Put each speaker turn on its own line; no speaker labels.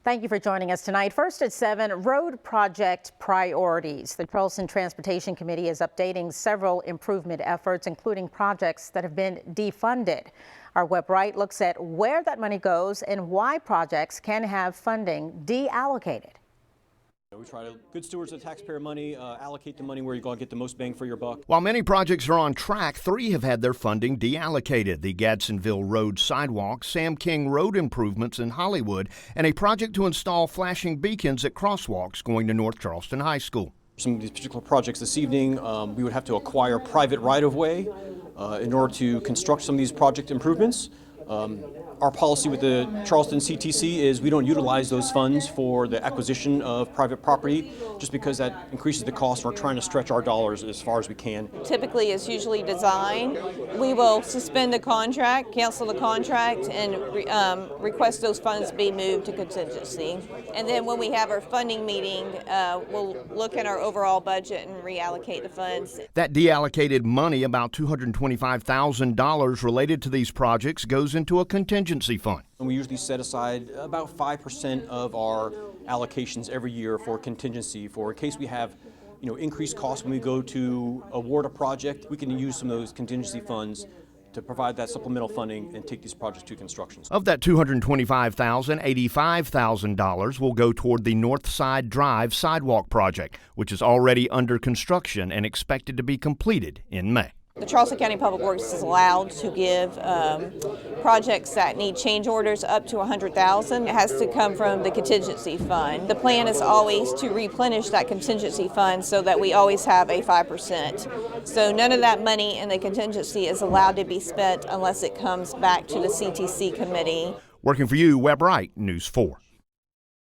Thank you for joining us tonight. First at 7, road project priorities. The Charleston Transportation Committee is updating several improvement efforts, including projects that have been defunded. Our Web Right looks at where that money goes and why projects can have funding deallocated.
We try to, good stewards of taxpayer money, allocate the money where you're going to get the most bang for your buck.
While many projects are on track, 3 have had their funding deallocated. The Gadsdenville Road sidewalk, Sam King Road improvements in Hollywood, and a project to install flashing beacons at crosswalks going to North Charleston High School.
Some of these particular projects this evening, we would have to acquire private right-of-way in order to construct some of these project improvements. Our policy with the Charleston CTC is we don't utilize those funds for the acquisition of private property just because that increases the cost. We're trying to stretch our dollars as far as we can.
Typically, it's usually design. We will suspend the contract, cancel the contract, and request those funds be moved to contingency. And then when we have our funding meeting, we'll look at our overall budget and reallocate the funds.
That deallocated money, about $225,000 related to these projects, goes into a contingency fund.
And we usually set aside about 5% of our allocations every year for contingency, for in case we have increased costs when we go to award a project. We can use some of those contingency funds to provide that supplemental funding and take these projects to construction.
Of that $225,000, $85,000 will go toward the North Side Drive sidewalk project, which is already under construction and expected to be completed in May.
The Charleston County Public Works is allowed to give projects that need change orders up to $100,000. It has to come from the contingency fund. The plan is always to replenish that contingency fund so that we always have a 5%. So none of that money in the contingency is allowed to be spent unless it comes back to the CTC committee.
Working for you, Web Right, News 4.